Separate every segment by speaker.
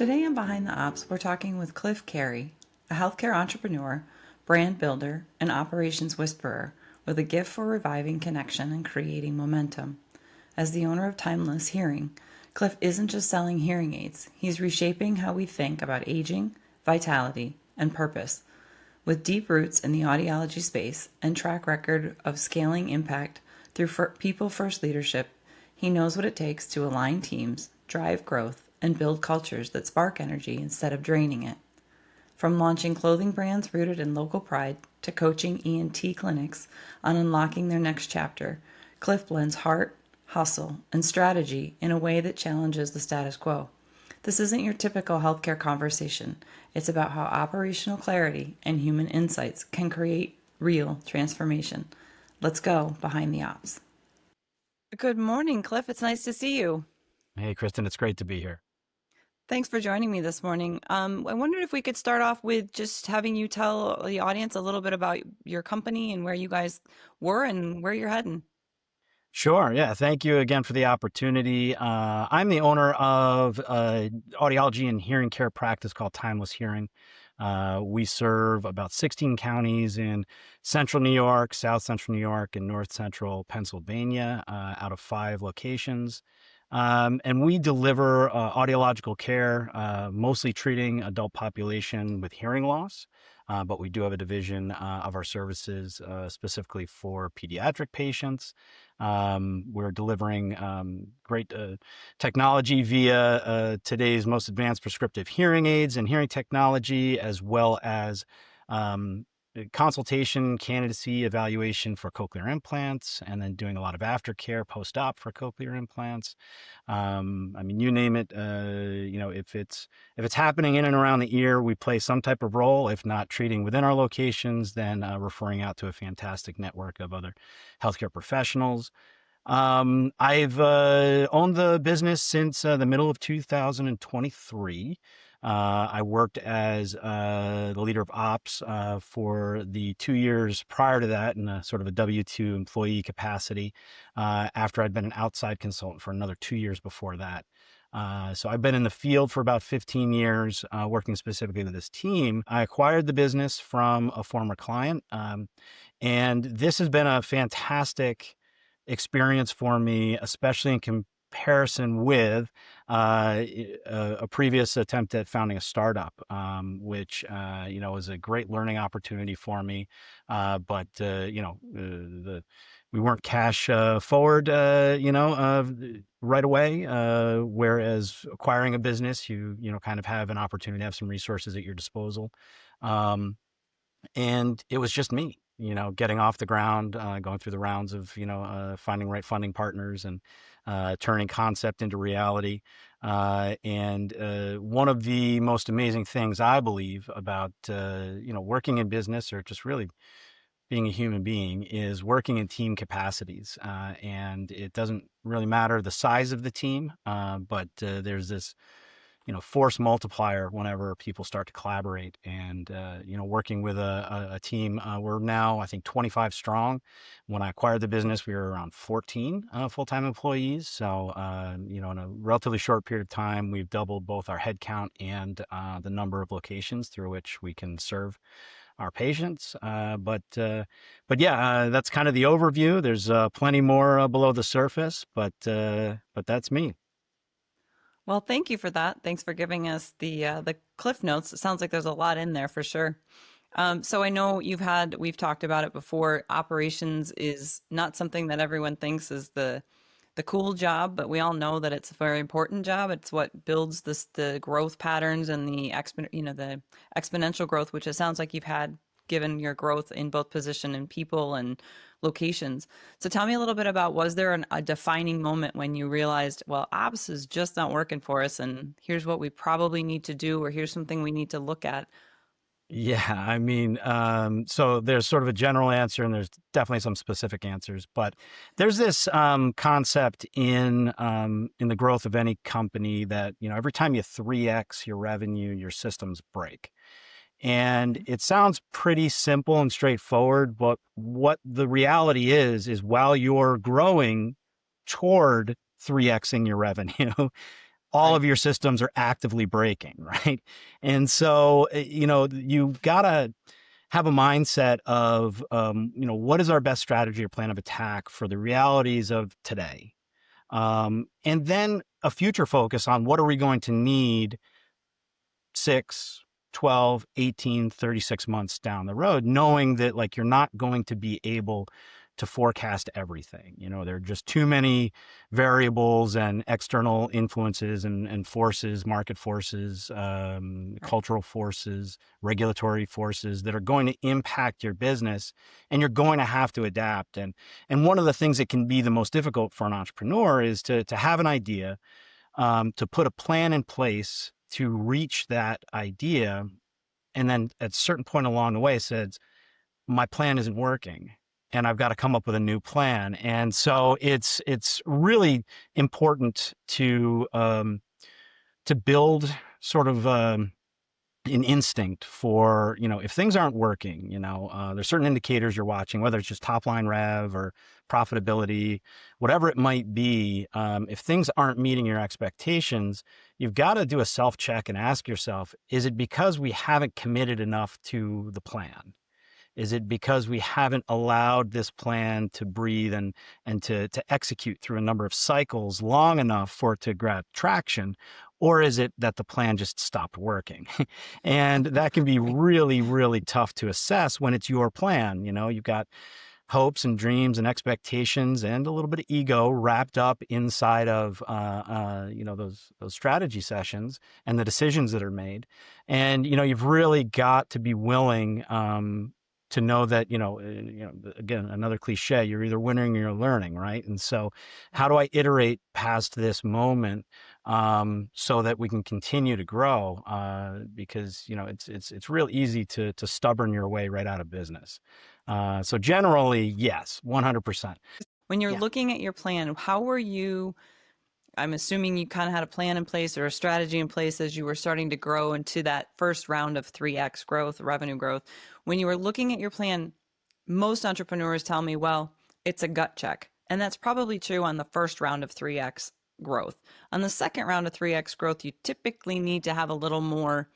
Speaker 1: Today on Behind the Ops, we're talking with Carey, a healthcare entrepreneur, brand builder, and operations whisperer with a gift for reviving connection and creating momentum. As the owner of Timeless Hearing, Cliff isn't just selling hearing aids, he's reshaping how we think about aging, vitality, and purpose. With deep roots in the audiology space and track record of scaling impact through people-first leadership, he knows what it takes to align teams, drive growth, and build cultures that spark energy instead of draining it. From launching clothing brands rooted in local pride to coaching ENT clinics on unlocking their next chapter, Cliff blends heart, hustle, and strategy in a way that challenges the status quo. This isn't your typical healthcare conversation. It's about how operational clarity and human insights can create real transformation. Let's go behind the ops. Good morning, Cliff. It's nice to see you.
Speaker 2: Hey, Christen, it's great to be here.
Speaker 1: Thanks for joining me this morning. I wondered if we could start off with just having you tell the audience a little bit about your company and where you guys were and where you're heading.
Speaker 2: Sure. Yeah. Thank you again for the opportunity. I'm the owner of audiology and hearing care practice called Timeless Hearing. We serve about 16 counties in central New York, south central New York, and north central Pennsylvania out of 5 locations. And we deliver audiological care, mostly treating adult population with hearing loss. But we do have a division of our services specifically for pediatric patients. We're delivering great technology via today's most advanced prescriptive hearing aids and hearing technology, as well as consultation, candidacy, evaluation for cochlear implants, and then doing a lot of aftercare post-op for cochlear implants. I mean, you name it. If it's happening in and around the ear, we play some type of role. If not treating within our locations, then referring out to a fantastic network of other healthcare professionals. I've owned the business since the middle of 2023. I worked as the leader of ops for the 2 years prior to that in a sort of a W-2 employee capacity after I'd been an outside consultant for another 2 years before that. So I've been in the field for about 15 years, working specifically with this team. I acquired the business from a former client, and this has been a fantastic experience for me, especially in comparison with a previous attempt at founding a startup, which was a great learning opportunity for me. But we weren't cash forward, right away. Whereas acquiring a business, you kind of have an opportunity to have some resources at your disposal. And it was just me, getting off the ground, going through the rounds of, finding right funding partners and turning concept into reality. And one of the most amazing things I believe about, working in business or just really being a human being is working in team capacities. And it doesn't really matter the size of the team, but there's this force multiplier whenever people start to collaborate and, working with a team. We're now, I think, 25 strong. When I acquired the business, we were around 14 full-time employees. So, in a relatively short period of time, we've doubled both our headcount and the number of locations through which we can serve our patients. But yeah, that's kind of the overview. There's plenty more below the surface, but that's me.
Speaker 1: Well, thank you for that. Thanks for giving us the cliff notes. It sounds like there's a lot in there for sure. So I know we've talked about it before. Operations is not something that everyone thinks is the cool job, but we all know that it's a very important job. It's what builds the growth patterns and the exponential growth, which it sounds like you've had given your growth in both position and people and locations. So tell me a little bit about, was there a defining moment when you realized, well, ops is just not working for us, and here's what we probably need to do, or here's something we need to look at?
Speaker 2: Yeah, I mean, so there's sort of a general answer and there's definitely some specific answers, but there's this concept in the growth of any company that, every time you 3x your revenue, your systems break. And it sounds pretty simple and straightforward, but what the reality is while you're growing toward 3xing your revenue, all of
Speaker 1: Right.
Speaker 2: your systems are actively breaking, right? And so, you gotta have a mindset of, what is our best strategy or plan of attack for the realities of today? And then a future focus on what are we going to need 6, 12, 18, 36 months down the road, knowing that like you're not going to be able to forecast everything. There are just too many variables and external influences and forces, market forces,
Speaker 1: Right.
Speaker 2: cultural forces, regulatory forces that are going to impact your business, and you're going to have to adapt. And one of the things that can be the most difficult for an entrepreneur is to have an idea, to put a plan in place to reach that idea, and then at a certain point along the way says, my plan isn't working and I've got to come up with a new plan. And so it's really important to build sort of an instinct for, if things aren't working, there's certain indicators you're watching, whether it's just top line rev or profitability, whatever it might be. If things aren't meeting your expectations, you've got to do a self check and ask yourself, is it because we haven't committed enough to the plan? Is it because we haven't allowed this plan to breathe and to execute through a number of cycles long enough for it to grab traction? Or is it that the plan just stopped working? And that can be
Speaker 1: Right.
Speaker 2: really, really tough to assess when it's your plan. You've got hopes and dreams and expectations and a little bit of ego wrapped up inside of those strategy sessions and the decisions that are made. And you've really got to be willing to know that again, another cliche, you're either winning or you're learning, right? And so how
Speaker 1: Right.
Speaker 2: do I iterate past this moment so that we can continue to grow, because it's real easy to stubborn your way right out of business. So generally, yes, 100%.
Speaker 1: When you're
Speaker 2: Yeah.
Speaker 1: looking at your plan, how were you? I'm assuming you kind of had a plan in place or a strategy in place as you were starting to grow into that first round of 3x growth, revenue growth. When you were looking at your plan, most entrepreneurs tell me, well, it's a gut check. And that's probably true on the first round of 3x growth. On the second round of 3x growth, you typically need to have a little more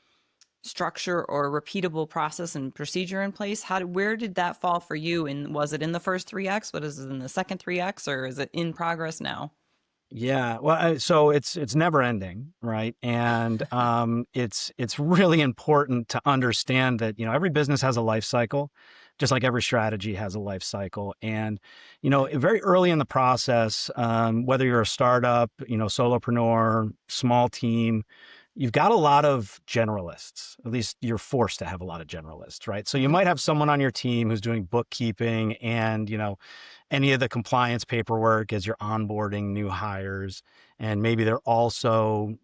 Speaker 1: structure or repeatable process and procedure in place. Where did that fall for you? And was it in the first 3x? What is it in the second 3x, or is it in progress now?
Speaker 2: Yeah, well, so it's never ending, right? And it's really important to understand that every business has a life cycle, just like every strategy has a life cycle. And
Speaker 1: Right.
Speaker 2: very early in the process, whether you're a startup, solopreneur, small team, you've got a lot of generalists. At least you're forced to have a lot of generalists, right? So you
Speaker 1: Mm-hmm.
Speaker 2: might have someone on your team who's doing bookkeeping and any of the compliance paperwork as you're onboarding new hires. And maybe they're also,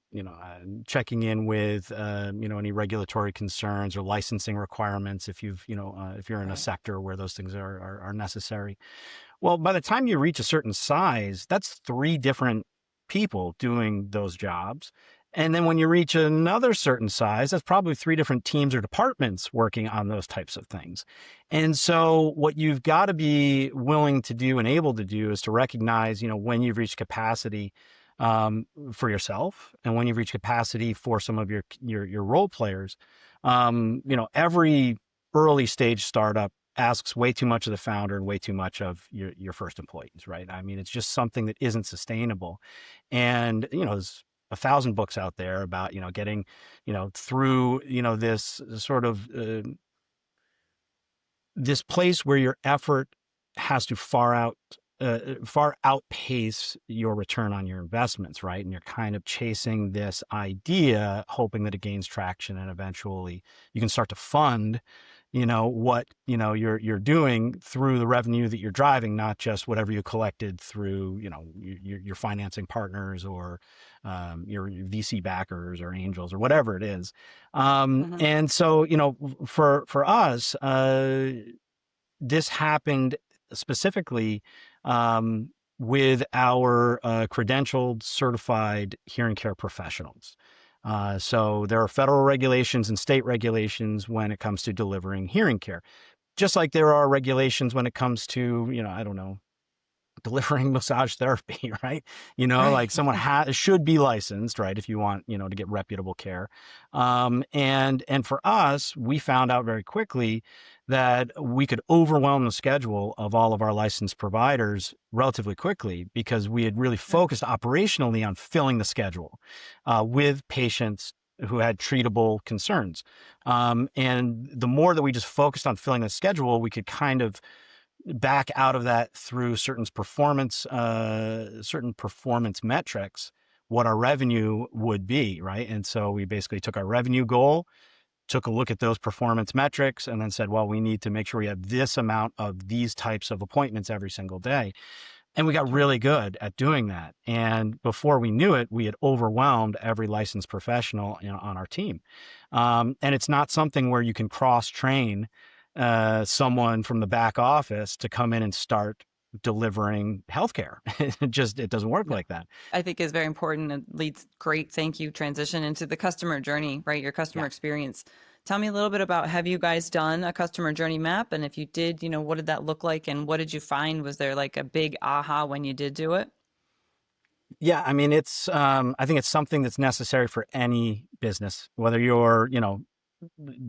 Speaker 2: checking in with, any regulatory concerns or licensing requirements if you're in a
Speaker 1: Right.
Speaker 2: sector where those things are necessary. Well, by the time you reach a certain size, that's 3 different people doing those jobs. And then when you reach another certain size, that's probably 3 different teams or departments working on those types of things. And so what you've got to be willing to do and able to do is to recognize, when you've reached capacity for yourself and when you've reached capacity for some of your role players. Every early stage startup asks way too much of the founder and way too much of your first employees, right? I mean, it's just something that isn't sustainable. And, there's 1,000 books out there about, getting, through, this sort of this place where your effort has to far outpace your return on your investments, right? And you're kind of chasing this idea, hoping that it gains traction, and eventually you can start to fund, what you're doing through the revenue that you're driving, not just whatever you collected through your financing partners or your VC backers or angels or whatever it is.
Speaker 1: Mm-hmm.
Speaker 2: And so for us, this happened specifically um, with our credentialed, certified hearing care professionals. So there are federal regulations and state regulations when it comes to delivering hearing care, just like there are regulations when it comes to, I don't know, delivering massage therapy, right?
Speaker 1: Right.
Speaker 2: Like someone should be licensed, right? If you want, to get reputable care. And for us, we found out very quickly that we could overwhelm the schedule of all of our licensed providers relatively quickly because we had really
Speaker 1: Sure.
Speaker 2: focused operationally on filling the schedule with patients who had treatable concerns. And the more that we just focused on filling the schedule, we could kind of back out of that through certain performance metrics, what our revenue would be, right? And so we basically took our revenue goal, took a look at those performance metrics, and then said, well, we need to make sure we have this amount of these types of appointments every single day. And we got
Speaker 1: Sure.
Speaker 2: really good at doing that. And before we knew it, we had overwhelmed every licensed professional, on our team. And it's not something where you can cross train someone from the back office to come in and start delivering healthcare. It doesn't work
Speaker 1: No,
Speaker 2: like that.
Speaker 1: I think is very important and leads great thank you transition into the customer journey, right? Your customer
Speaker 2: Yeah.
Speaker 1: experience. Tell me a little bit about, have you guys done a customer journey map? And if you did, what did that look like? And what did you find? Was there like a big aha when you did do it?
Speaker 2: Yeah, I mean, I think it's something that's necessary for any business, whether you're,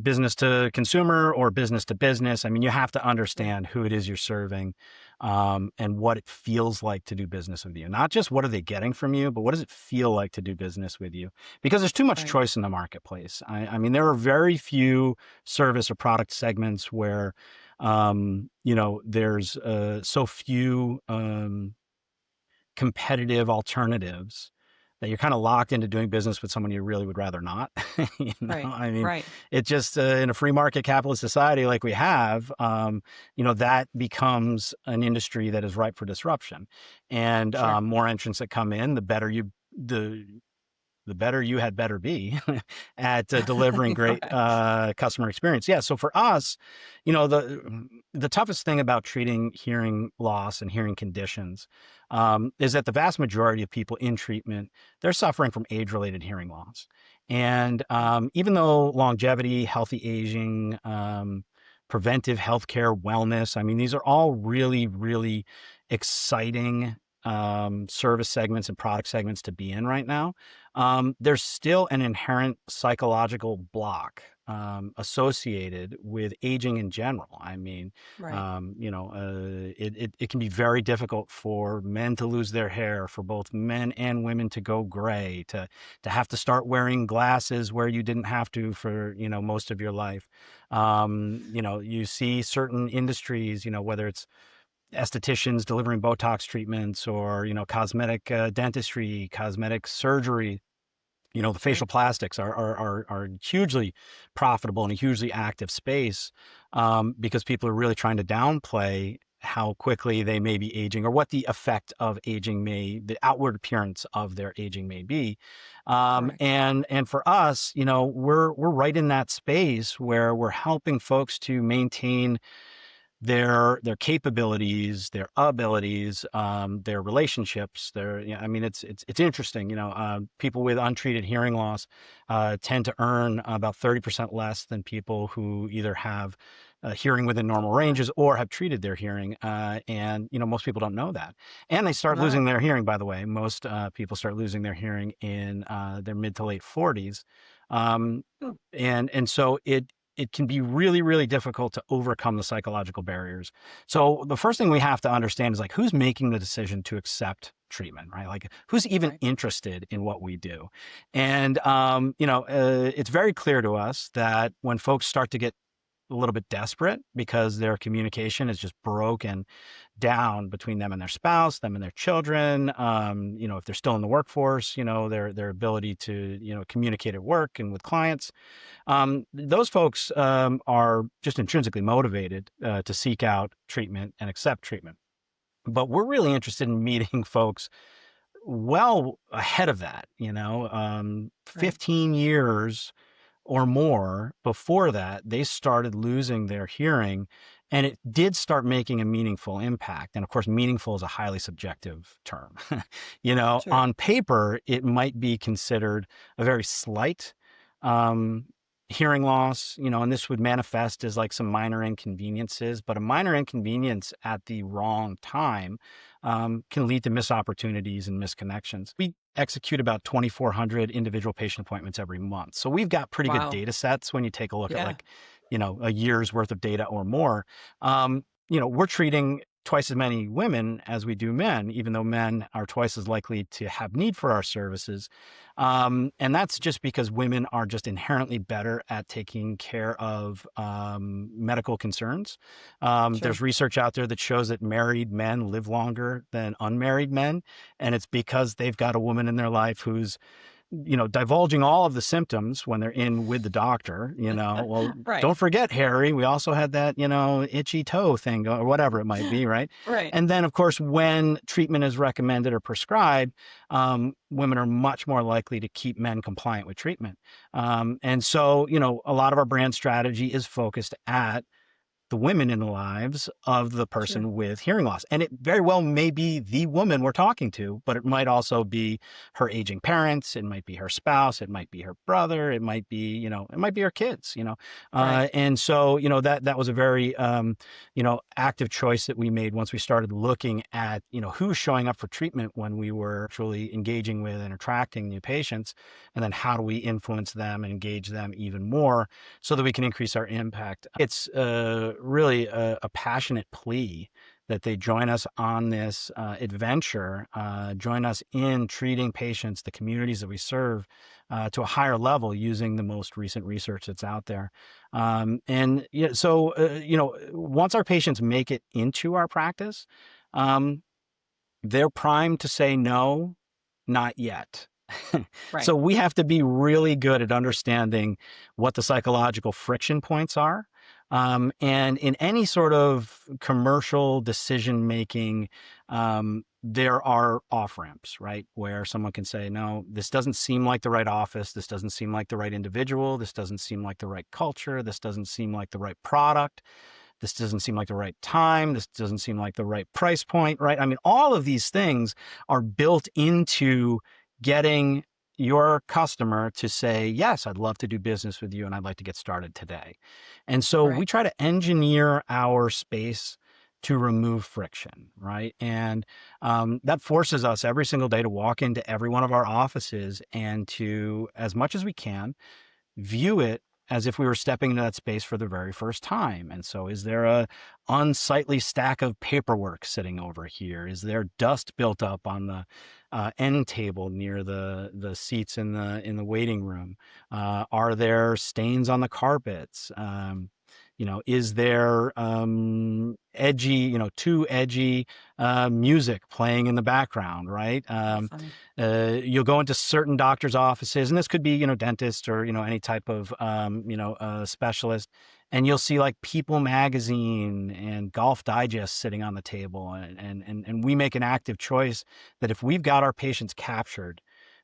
Speaker 2: business to consumer or business to business. I mean, you have to
Speaker 1: Sure.
Speaker 2: understand who it is you're serving, and what it feels like to do business with you. Not just what are they getting from you, but what does it feel like to do business with you? Because there's too much
Speaker 1: Right.
Speaker 2: choice in the marketplace. I mean, there are very few service or product segments where, there's so few competitive alternatives that you're kind of locked into doing business with someone you really would rather not.
Speaker 1: Right.
Speaker 2: I mean,
Speaker 1: Right.
Speaker 2: it just in a free market capitalist society like we have, that becomes an industry that is ripe for disruption, and
Speaker 1: Sure.
Speaker 2: more entrants that come in, the better you had better be at delivering great
Speaker 1: Right.
Speaker 2: customer experience. Yeah. So for us, the toughest thing about treating hearing loss and hearing conditions is that the vast majority of people in treatment, they're suffering from age-related hearing loss. And
Speaker 1: Right.
Speaker 2: even though longevity, healthy aging, preventive healthcare, wellness, I mean, these are all really, really exciting service segments and product segments to be in right now. There's still an inherent psychological block associated with aging in general. I mean,
Speaker 1: Right.
Speaker 2: it can be very difficult for men to lose their hair, for both men and women to go gray, to have to start wearing glasses where you didn't have to for, most of your life. You see certain industries, whether it's estheticians delivering Botox treatments or, cosmetic dentistry, cosmetic surgery, the
Speaker 1: Sure.
Speaker 2: facial plastics are hugely profitable in a hugely active space, because people are really trying to downplay how quickly they may be aging or what the effect of aging the outward appearance of their aging may be.
Speaker 1: Correct.
Speaker 2: And for us, we're right in that space where we're helping folks to maintain their capabilities, their abilities, their relationships. I mean, it's interesting. People with untreated hearing loss tend to earn about 30% less than people who either have hearing within normal
Speaker 1: Wow.
Speaker 2: ranges or have treated their hearing. And most people don't know that. And they start losing
Speaker 1: Wow.
Speaker 2: their hearing. By the way, most people start losing their hearing in their mid to late 40s. Um,
Speaker 1: Oh,
Speaker 2: and so it can be really, really difficult to overcome the psychological barriers. So the first thing we have to understand is like who's making the decision to accept treatment, right? Like who's even
Speaker 1: right.
Speaker 2: interested in what we do. And it's very clear to us that when folks start to get a little bit desperate because their communication is just broken down between them and their spouse, them and their children. If they're still in the workforce, their ability to, communicate at work and with clients. Those folks are just intrinsically motivated to seek out treatment and accept treatment. But we're really interested in meeting folks well ahead of that,
Speaker 1: Right.
Speaker 2: 15 years or more before that, they started losing their hearing, and it did start making a meaningful impact. And of course, meaningful is a highly subjective term.
Speaker 1: Sure.
Speaker 2: On paper, it might be considered a very slight um, hearing loss, and this would manifest as like some minor inconveniences, but a minor inconvenience at the wrong time can lead to missed opportunities and misconnections. We execute about 2,400 individual patient appointments every month. So we've got pretty good
Speaker 1: Wow.
Speaker 2: data sets when you take a look at
Speaker 1: Yeah.
Speaker 2: like, a year's worth of data or more. We're treating twice as many women as we do men, even though men are twice as likely to have need for our services. And that's just because women are just inherently better at taking care of medical concerns.
Speaker 1: Sure.
Speaker 2: There's research out there that shows that married men live longer than unmarried men. And it's because they've got a woman in their life who's divulging all of the symptoms when they're in with the doctor, well,
Speaker 1: Right.
Speaker 2: don't forget, Harry, we also had that, itchy toe thing or whatever it might be, right?
Speaker 1: Right.
Speaker 2: And then, of course, when treatment is recommended or prescribed, women are much more likely to keep men compliant with treatment. And so, a lot of our brand strategy is focused at the women in the lives of the
Speaker 1: Sure.
Speaker 2: person with hearing loss. And it very well may be the woman we're talking to, but it might also be her aging parents. It might be her spouse. It might be her brother. It might be, it might be her kids.
Speaker 1: Right.
Speaker 2: And so, that was a very, active choice that we made once we started looking at, who's showing up for treatment when we were actually engaging with and attracting new patients. And then how do we influence them and engage them even more so that we can increase our impact. It's really a passionate plea that they join us on this adventure, join us in treating patients, the communities that we serve, to a higher level using the most recent research that's out there. And so, once our patients make it into our practice, um, they're primed to say no, not yet.
Speaker 1: Right.
Speaker 2: So we have to be really good at understanding what the psychological friction points are. And in any sort of commercial decision making, there are off ramps, right? Where someone can say, no, this doesn't seem like the right office. This doesn't seem like the right individual. This doesn't seem like the right culture. This doesn't seem like the right product. This doesn't seem like the right time. This doesn't seem like the right price point, right? I mean, all of these things are built into getting your customer to say, yes, I'd love to do business with you and I'd like to get started today. And so we
Speaker 1: Right.
Speaker 2: try to engineer our space to remove friction, right? And that forces us every single day to walk into every one of our offices and to, as much as we can, view it as if we were stepping into that space for the very first time. And so is there a unsightly stack of paperwork sitting over here? Is there dust built up on the end table near the seats in the waiting room? Are there stains on the carpets? Is there edgy, too edgy music playing in the background, right?
Speaker 1: Oh, funny.
Speaker 2: You'll go into certain doctors' offices, and this could be, dentist or, any type of, specialist, and you'll see like People Magazine and Golf Digest sitting on the table. And we make an active choice that if we've got our patients captured,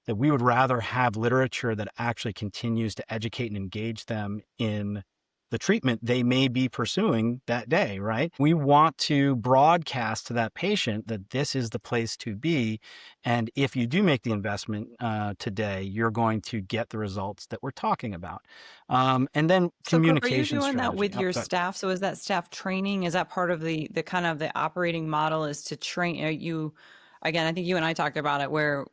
Speaker 2: that we would rather have literature that actually continues to educate and engage them in the treatment they may be pursuing that day, right? We want to broadcast to that patient that this is the place to be. And if you do make the investment today, you're going to get the results that we're talking about. And then
Speaker 1: So, Cliff, are you
Speaker 2: communication
Speaker 1: doing that
Speaker 2: strategy.
Speaker 1: with
Speaker 2: Oh,
Speaker 1: your
Speaker 2: good.
Speaker 1: staff? So, is that staff training? Is that part of the kind of the operating model is to train you? Again, I think you and I talked about it where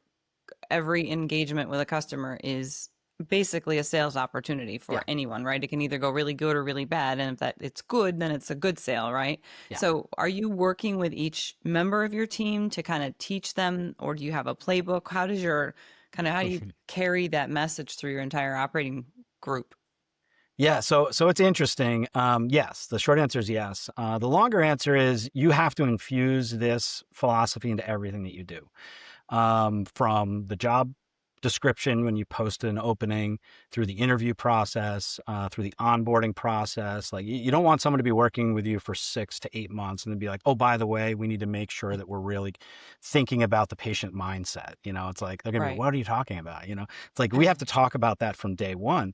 Speaker 1: every engagement with a customer is basically a sales opportunity for
Speaker 2: Yeah.
Speaker 1: anyone, right? It can either go really good or really bad. And if that it's good, then it's a good sale, right?
Speaker 2: Yeah.
Speaker 1: So are you working with each member of your team to kind of teach them, or do you have a playbook? How do you carry that message through your entire operating group?
Speaker 2: Yeah, so it's interesting. Yes, the short answer is yes. The longer answer is you have to infuse this philosophy into everything that you do. From the job description when you post an opening, through the interview process, through the onboarding process. Like you don't want someone to be working with you for 6 to 8 months and then be like, oh, by the way, we need to make sure that we're really thinking about the patient mindset. It's like they're gonna be,
Speaker 1: Right.
Speaker 2: what are you talking about? It's like we have to talk about that from day one.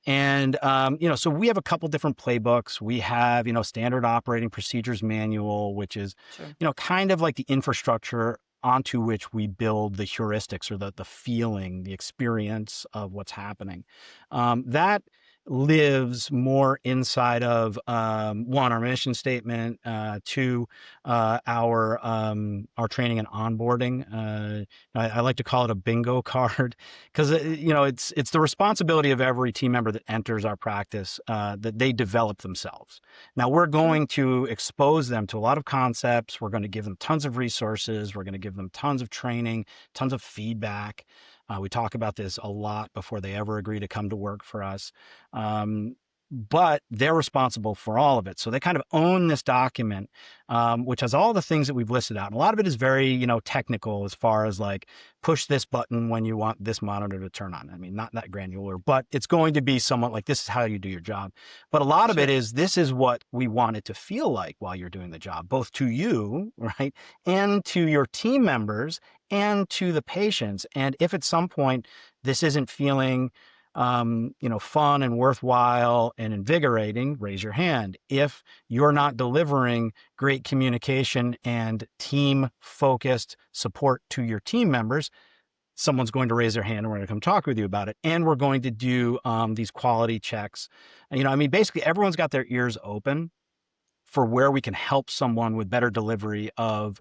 Speaker 2: And so we have a couple different playbooks. We have, standard operating procedures manual, which is,
Speaker 1: Sure.
Speaker 2: kind of like the infrastructure onto which we build the heuristics or the feeling, the experience of what's happening. That lives more inside of one, our mission statement, two, our training and onboarding. I like to call it a bingo card because it's the responsibility of every team member that enters our practice that they develop themselves. Now we're
Speaker 1: Sure.
Speaker 2: going to expose them to a lot of concepts. We're going to give them tons of resources. We're going to give them tons of training, tons of feedback. We talk about this a lot before they ever agree to come to work for us. But they're responsible for all of it. So they kind of own this document, which has all the things that we've listed out. And a lot of it is very, technical as far as like push this button when you want this monitor to turn on. I mean, not that granular, but it's going to be somewhat like this is how you do your job. But a lot of it
Speaker 1: Sure.
Speaker 2: is this is what we want it to feel like while you're doing the job, both to you, right, and to your team members and to the patients. And if at some point this isn't feeling fun and worthwhile and invigorating, raise your hand. If you're not delivering great communication and team focused support to your team members, someone's going to raise their hand and we're going to come talk with you about it. And we're going to do these quality checks. Basically everyone's got their ears open for where we can help someone with better delivery of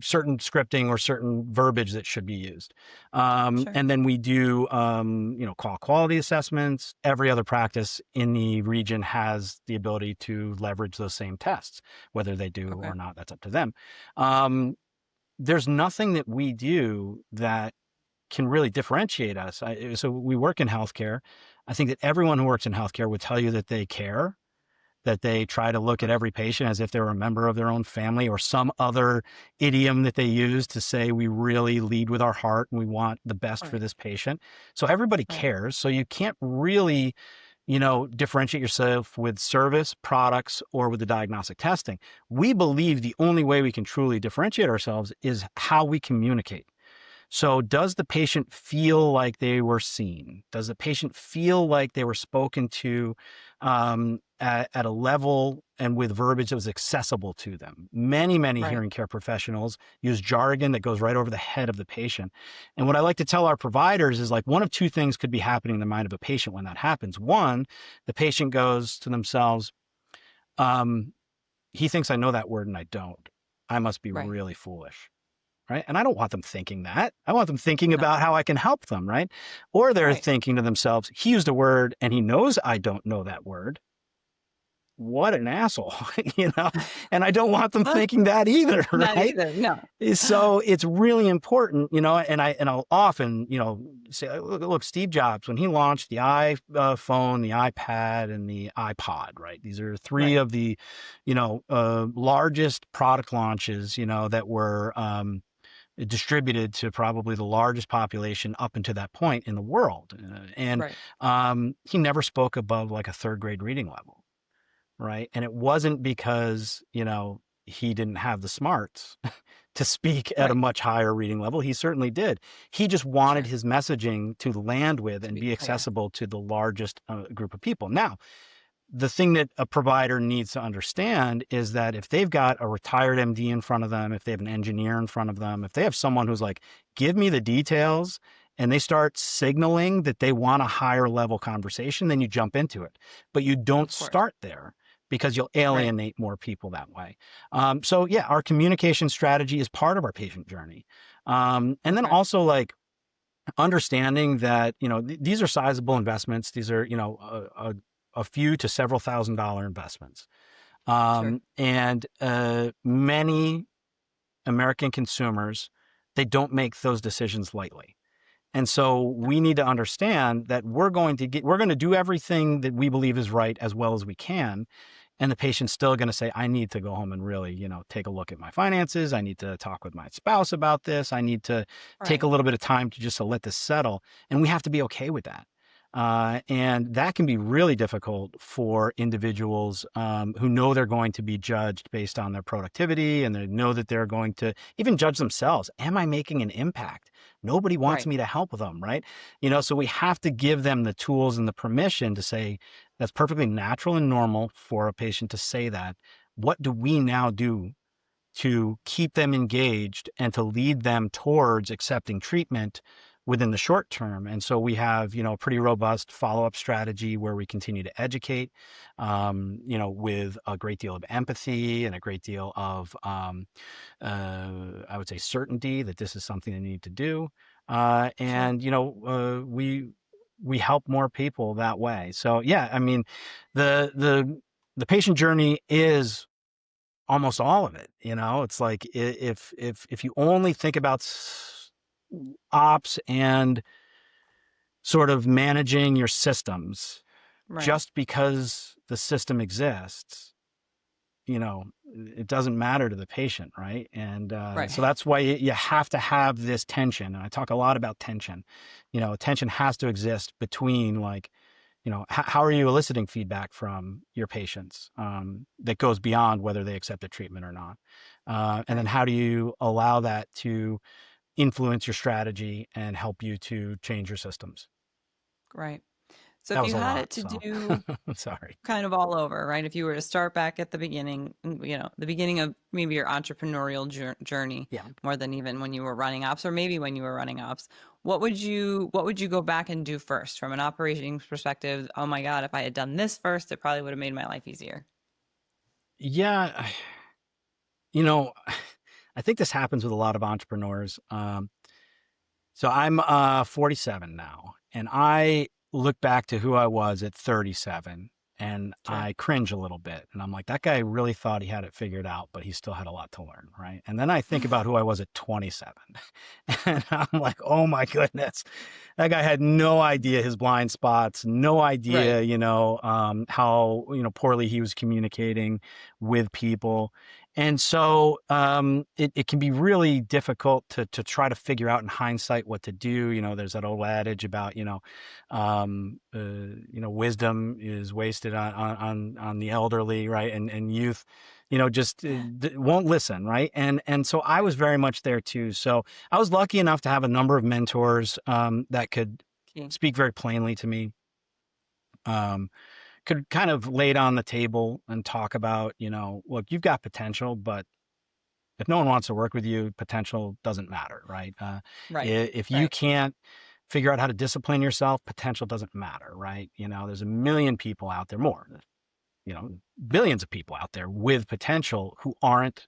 Speaker 2: certain scripting or certain verbiage that should be used.
Speaker 1: Sure.
Speaker 2: And then we do, call quality assessments. Every other practice in the region has the ability to leverage those same tests. Whether they do
Speaker 1: Okay.
Speaker 2: or not, that's up to them. There's nothing that we do that can really differentiate us. So we work in healthcare. I think that everyone who works in healthcare would tell you that they care, that they try to look at every patient as if they were a member of their own family, or some other idiom that they use to say we really lead with our heart and we want the best for
Speaker 1: Right.
Speaker 2: this patient. So everybody
Speaker 1: Right.
Speaker 2: cares. So you can't really, differentiate yourself with service, products, or with the diagnostic testing. We believe the only way we can truly differentiate ourselves is how we communicate. So does the patient feel like they were seen? Does the patient feel like they were spoken to at a level and with verbiage that was accessible to them? Many
Speaker 1: Right.
Speaker 2: hearing care professionals use jargon that goes right over the head of the patient. And what I like to tell our providers is like one of two things could be happening in the mind of a patient when that happens. One, the patient goes to themselves, he thinks I know that word and I don't. I must be
Speaker 1: Right.
Speaker 2: really foolish. Right. And I don't want them thinking that. I want them thinking
Speaker 1: No.
Speaker 2: about how I can help them. Right. Or they're
Speaker 1: Right.
Speaker 2: thinking to themselves, he used a word and he knows I don't know that word. What an asshole, and I don't want them thinking that either.
Speaker 1: Not
Speaker 2: Right.
Speaker 1: either. No.
Speaker 2: So it's really important, and I'll often, say, look, Steve Jobs, when he launched the iPhone, the iPad, and the iPod, right? These are three
Speaker 1: Right.
Speaker 2: of the, largest product launches, that were distributed to probably the largest population up until that point in the world. And
Speaker 1: Right.
Speaker 2: he never spoke above like a third grade reading level, right? And it wasn't because, he didn't have the smarts to speak at a
Speaker 1: Right.
Speaker 2: much higher reading level. He certainly did. He just wanted
Speaker 1: Sure.
Speaker 2: his messaging to land with
Speaker 1: To
Speaker 2: and
Speaker 1: be
Speaker 2: be
Speaker 1: clear.
Speaker 2: accessible to the largest group of people. Now, the thing that a provider needs to understand is that if they've got a retired MD in front of them, if they have an engineer in front of them, if they have someone who's like, give me the details, and they start signaling that they want a higher level conversation, then you jump into it. But you don't
Speaker 1: Of course.
Speaker 2: start there because you'll
Speaker 1: Right.
Speaker 2: alienate more people that way. So yeah, our communication strategy is part of our patient journey. And then
Speaker 1: Okay.
Speaker 2: also like understanding that, these are sizable investments. These are, a few to several $1,000 investments.
Speaker 1: Sure.
Speaker 2: And many American consumers, they don't make those decisions lightly. And so
Speaker 1: No.
Speaker 2: we need to understand that we're going to do everything that we believe is right as well as we can. And the patient's still going to say, I need to go home and really, take a look at my finances. I need to talk with my spouse about this. I need to take a
Speaker 1: Right.
Speaker 2: little bit of time to just to let this settle. And we have to be okay with that. And that can be really difficult for individuals who know they're going to be judged based on their productivity, and they know that they're going to even judge themselves. Am I making an impact? Nobody wants
Speaker 1: Right.
Speaker 2: me to help them, right? So we have to give them the tools and the permission to say, that's perfectly natural and normal for a patient to say that. What do we now do to keep them engaged and to lead them towards accepting treatment within the short term. And so we have, a pretty robust follow-up strategy where we continue to educate, with a great deal of empathy and a great deal of, I would say, certainty that this is something they need to do.
Speaker 1: Sure.
Speaker 2: And, we help more people that way. So yeah, I mean, the patient journey is almost all of it. It's like if you only think about ops and sort of managing your systems
Speaker 1: Right.
Speaker 2: just because the system exists, it doesn't matter to the patient, right? And
Speaker 1: Right.
Speaker 2: so that's why you have to have this tension. And I talk a lot about tension. Tension has to exist between, like, how are you eliciting feedback from your patients that goes beyond whether they accept the treatment or not? And then
Speaker 1: Right.
Speaker 2: how do you allow that to influence your strategy and help you to change your systems?
Speaker 1: Right. So
Speaker 2: That
Speaker 1: if
Speaker 2: was
Speaker 1: you
Speaker 2: a
Speaker 1: had
Speaker 2: lot,
Speaker 1: it to
Speaker 2: so
Speaker 1: do
Speaker 2: sorry.
Speaker 1: kind of all over, right? If you were to start back at the beginning, the beginning of maybe your entrepreneurial journey,
Speaker 2: Yeah.
Speaker 1: more than even when you were running ops, or maybe when you were running ops, what would you go back and do first from an operations perspective? Oh my God, if I had done this first, it probably would have made my life easier.
Speaker 2: Yeah, you know, I think this happens with a lot of entrepreneurs. So I'm 47 now, and I look back to who I was at 37, and
Speaker 1: Sure.
Speaker 2: I cringe a little bit. And I'm like, that guy really thought he had it figured out, but he still had a lot to learn, right? And then I think about who I was at 27, and I'm like, oh my goodness, that guy had no idea his blind spots, no
Speaker 1: Right.
Speaker 2: idea, how, poorly he was communicating with people. And so it can be really difficult to try to figure out in hindsight what to do. There's that old adage about, wisdom is wasted on the elderly, right? And youth, just won't listen, right? And so I was
Speaker 1: Right.
Speaker 2: very much there too. So I was lucky enough to have a number of mentors that could
Speaker 1: Key.
Speaker 2: speak very plainly to me. Um, could kind of lay it on the table and talk about, look, you've got potential, but if no one wants to work with you, potential doesn't matter, right?
Speaker 1: Right.
Speaker 2: If you
Speaker 1: Right.
Speaker 2: can't figure out how to discipline yourself, potential doesn't matter, right? There's a million people out there, more, billions of people out there with potential who aren't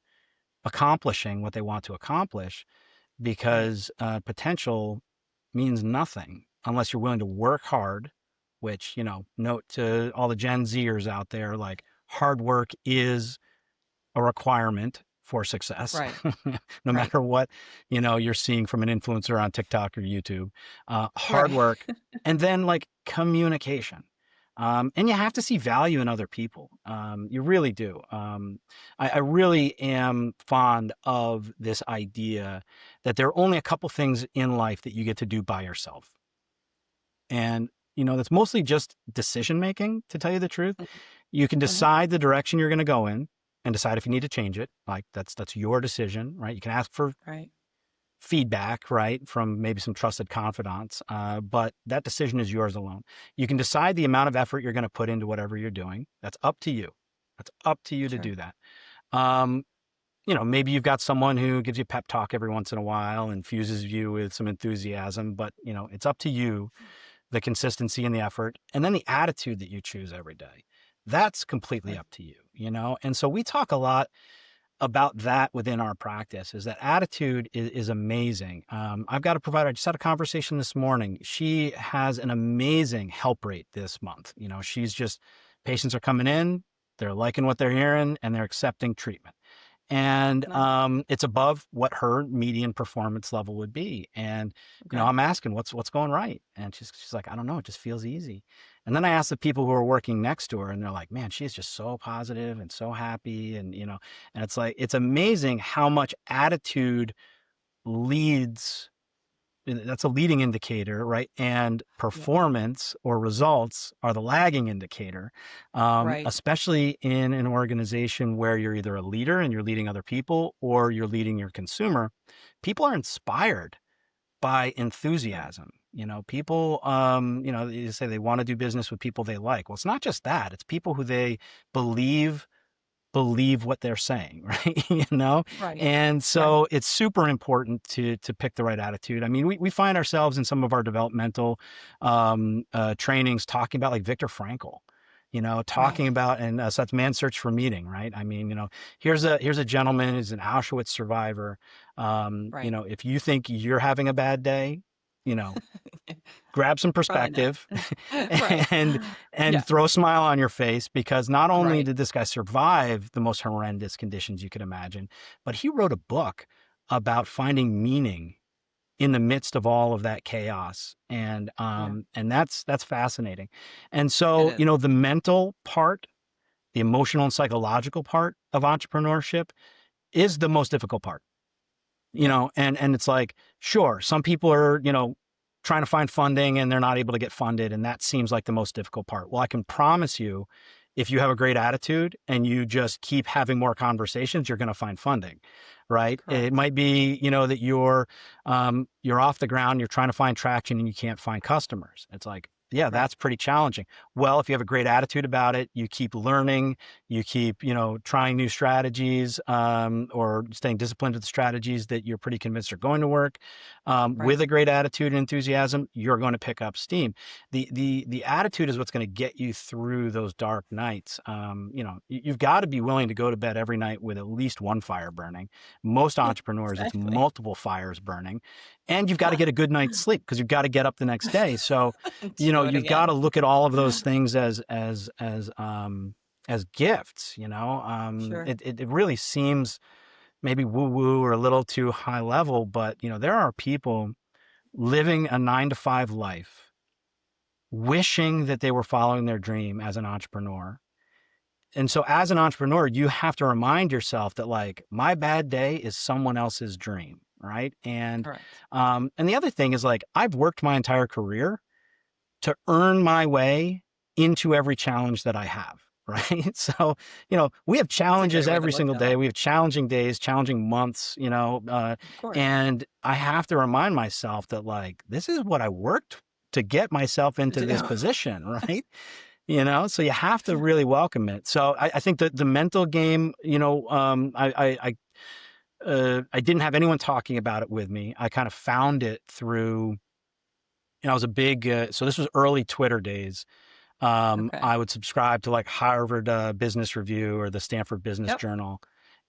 Speaker 2: accomplishing what they want to accomplish
Speaker 1: Right.
Speaker 2: because potential means nothing unless you're willing to work hard, which, note to all the Gen Zers out there, like, hard work is a requirement for success,
Speaker 1: Right.
Speaker 2: no
Speaker 1: Right.
Speaker 2: matter what, you're seeing from an influencer on TikTok or YouTube. Hard
Speaker 1: Right.
Speaker 2: work, and then, like, communication. And you have to see value in other people. You really do. I really am fond of this idea that there are only a couple things in life that you get to do by yourself. And, that's mostly just decision making, to tell you the truth. You can
Speaker 1: Mm-hmm.
Speaker 2: decide the direction you're going to go in and decide if you need to change it. Like, that's your decision, right? You can ask for
Speaker 1: Right.
Speaker 2: feedback, right, from maybe some trusted confidants, but that decision is yours alone. You can decide the amount of effort you're going to put into whatever you're doing. That's up to you. That's up to you to
Speaker 1: Sure.
Speaker 2: do that. Um, maybe you've got someone who gives you a pep talk every once in a while and fuses you with some enthusiasm, but, it's up to you, the consistency and the effort, and then the attitude that you choose every day. That's completely
Speaker 1: Right.
Speaker 2: up to you. And so we talk a lot about that within our practice, is that attitude is amazing. I've got a provider. I just had a conversation this morning. She has an amazing help rate this month. She's just, patients are coming in, they're liking what they're hearing, and they're accepting treatment. And
Speaker 1: Nice.
Speaker 2: it's above what her median performance level would be. And
Speaker 1: Okay.
Speaker 2: I'm asking what's going right, and she's like, I don't know, it just feels easy. And then I ask the people who are working next to her, and they're like, man, she's just so positive and so happy, and and it's like, it's amazing how much attitude leads. That's a leading indicator, right? And
Speaker 1: Yeah.
Speaker 2: performance or results are the lagging indicator,
Speaker 1: Right.
Speaker 2: especially in an organization where you're either a leader and you're leading other people, or you're leading your consumer. People are inspired by
Speaker 1: Right.
Speaker 2: enthusiasm. People, you say they want to do business with people they like. Well, it's not just that. It's people who they believe believe what they're saying, right? You know?
Speaker 1: Right.
Speaker 2: And
Speaker 1: Right.
Speaker 2: so it's super important to pick the right attitude. I mean, we find ourselves in some of our developmental trainings talking about like Viktor Frankl, you know, talking
Speaker 1: Right.
Speaker 2: about, and so that's Man's Search for Meaning, right? I mean, you know, here's a gentleman who's an Auschwitz survivor. You
Speaker 1: Right.
Speaker 2: know, if you think you're having a bad day, you know, grab some
Speaker 1: Probably not.
Speaker 2: perspective
Speaker 1: Right.
Speaker 2: and
Speaker 1: Yeah.
Speaker 2: throw a smile on your face, because not only
Speaker 1: Right.
Speaker 2: did this guy survive the most horrendous conditions you could imagine, but he wrote a book about finding meaning in the midst of all of that chaos.
Speaker 1: Yeah.
Speaker 2: And that's fascinating. And
Speaker 1: It
Speaker 2: so,
Speaker 1: is.
Speaker 2: you know, the mental part, the emotional and psychological part of entrepreneurship is the most difficult part, you
Speaker 1: Yeah.
Speaker 2: know. And it's like, sure, some people are, you know, trying to find funding and they're not able to get funded, and that seems like the most difficult part. Well, I can promise you, if you have a great attitude and you just keep having more conversations, you're going to find funding, right? It
Speaker 1: Correct.
Speaker 2: might be, you know, that you're off the ground, you're trying to find traction and you can't find customers. It's like, yeah,
Speaker 1: Right.
Speaker 2: that's pretty challenging. Well, if you have a great attitude about it, you keep learning, you keep, you know, trying new strategies, or staying disciplined to the strategies that you're pretty convinced are going to work.
Speaker 1: Right.
Speaker 2: With a great attitude and enthusiasm, you're going to pick up steam. The attitude is what's going to get you through those dark nights. You know, you've got to be willing to go to bed every night with at least one fire burning. Most entrepreneurs, it's
Speaker 1: Exactly.
Speaker 2: multiple fires burning, and you've got to get a good night's sleep because you've got to get up the next day. So, you know,
Speaker 1: Do it
Speaker 2: you've got to
Speaker 1: again.
Speaker 2: look at all of those things as gifts. You know,
Speaker 1: Sure.
Speaker 2: it really seems maybe woo woo or a little too high level, but you know, there are people living a 9 to 5 life, wishing that they were following their dream as an entrepreneur. And so as an entrepreneur, you have to remind yourself that like my bad day is someone else's dream. Right.
Speaker 1: Correct.
Speaker 2: And the other thing is like, I've worked my entire career to earn my way into every challenge that I have. Right. So, you know, we have
Speaker 1: That's a
Speaker 2: challenges
Speaker 1: great way to
Speaker 2: every
Speaker 1: look
Speaker 2: single
Speaker 1: at it.
Speaker 2: day. We have challenging days, challenging months, you know,
Speaker 1: Of course.
Speaker 2: and I have to remind myself that like, this is what I worked to get myself
Speaker 1: To
Speaker 2: into this
Speaker 1: do.
Speaker 2: position. Right. You know, so you have to really welcome it. So I think that the mental game, you know, I didn't have anyone talking about it with me. I kind of found it through, you know, I was a big, so this was early Twitter days.
Speaker 1: Okay.
Speaker 2: I would subscribe to like Harvard Business Review or the Stanford Business
Speaker 1: Yep.
Speaker 2: Journal,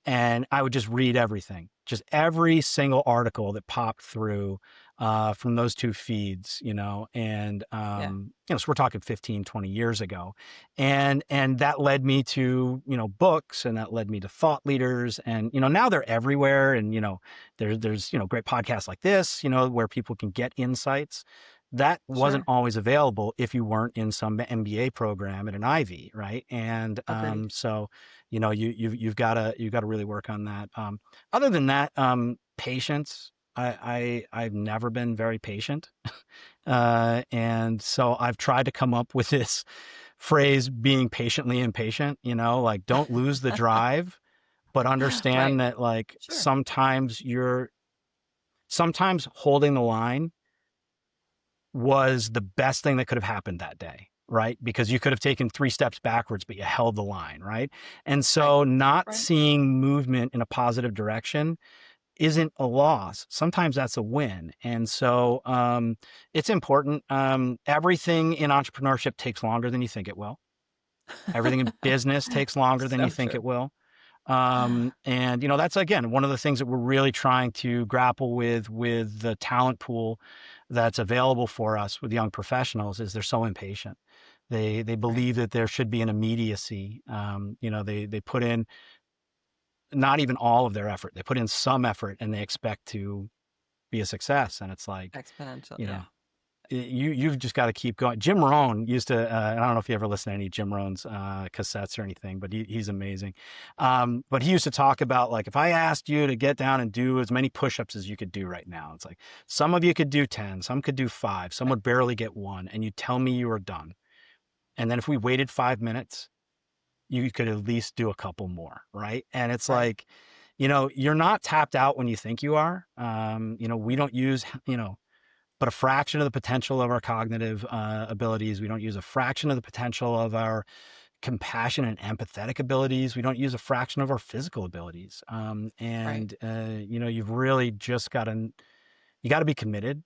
Speaker 2: and I would just read everything, just every single article that popped through from those two feeds, you know. And
Speaker 1: Yeah.
Speaker 2: you know, so we're talking 15, 20 years ago, and that led me to, you know, books, and that led me to thought leaders, and you know, now they're everywhere, and you know, there's you know, great podcasts like this, you know, where people can get insights that wasn't
Speaker 1: Sure.
Speaker 2: always available if you weren't in some MBA program at an Ivy, right? And
Speaker 1: Agreed.
Speaker 2: so, you know, you've got to really work on that. Other than that, patience. I've never been very patient, and so I've tried to come up with this phrase: being patiently impatient. You know, like don't lose the drive, but
Speaker 1: Right.
Speaker 2: understand that like
Speaker 1: Sure.
Speaker 2: sometimes holding the line was the best thing that could have happened that day, right? Because you could have taken 3 steps backwards, but you held the line, right? And
Speaker 1: Right.
Speaker 2: so not
Speaker 1: Right.
Speaker 2: seeing movement in a positive direction isn't a loss. Sometimes that's a win. And so it's important. Everything in entrepreneurship takes longer than you think it will. Everything in business takes longer than you
Speaker 1: So
Speaker 2: think
Speaker 1: true.
Speaker 2: it will. And you know, that's again one of the things that we're really trying to grapple with the talent pool that's available for us with young professionals is they're so impatient. They
Speaker 1: Right.
Speaker 2: believe that there should be an immediacy. You know, they put in not even all of their effort. They put in some effort and they expect to be a success. And it's like,
Speaker 1: Exponential.
Speaker 2: you know,
Speaker 1: Yeah.
Speaker 2: you've just got to keep going. Jim Rohn used to, and I don't know if you ever listen to any Jim Rohn's cassettes or anything, but he's amazing. But he used to talk about like, if I asked you to get down and do as many push-ups as you could do right now, it's like some of you could do 10, some could do 5, some
Speaker 1: Right.
Speaker 2: would barely get 1, and you tell me you were done. And then if we waited 5 minutes, you could at least do a couple more, right? And it's
Speaker 1: Right.
Speaker 2: like, you know, you're not tapped out when you think you are. You know, we don't use, you know, but a fraction of the potential of our cognitive abilities. We don't use a fraction of the potential of our compassion and empathetic abilities. We don't use a fraction of our physical abilities.
Speaker 1: Right.
Speaker 2: You know, you've really just got to, you got to be committed.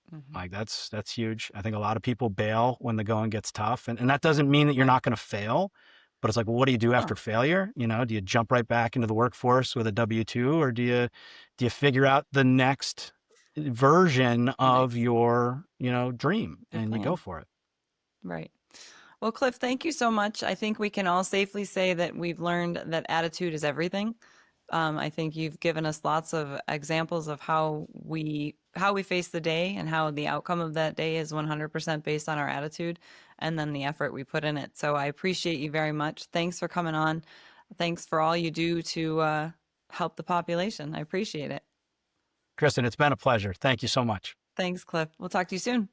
Speaker 1: Hmm.
Speaker 2: Like that's huge. I think a lot of people bail when the going gets tough, and that doesn't mean that you're
Speaker 1: Right.
Speaker 2: not going to fail, but it's like, well, what do you do after
Speaker 1: No.
Speaker 2: failure? You know, do you jump right back into the workforce with a W-2, or do you figure out the next version
Speaker 1: The
Speaker 2: of
Speaker 1: next,
Speaker 2: your, dream,
Speaker 1: your
Speaker 2: and you go
Speaker 1: plan.
Speaker 2: for it?
Speaker 1: Right. Well, Cliff, thank you so much. I think we can all safely say that we've learned that attitude is everything. I think you've given us lots of examples of how we face the day and how the outcome of that day is 100% based on our attitude and then the effort we put in it. So I appreciate you very much. Thanks for coming on. Thanks for all you do to help the population. I appreciate it.
Speaker 2: Kristen, it's been a pleasure. Thank you so much.
Speaker 1: Thanks, Cliff. We'll talk to you soon.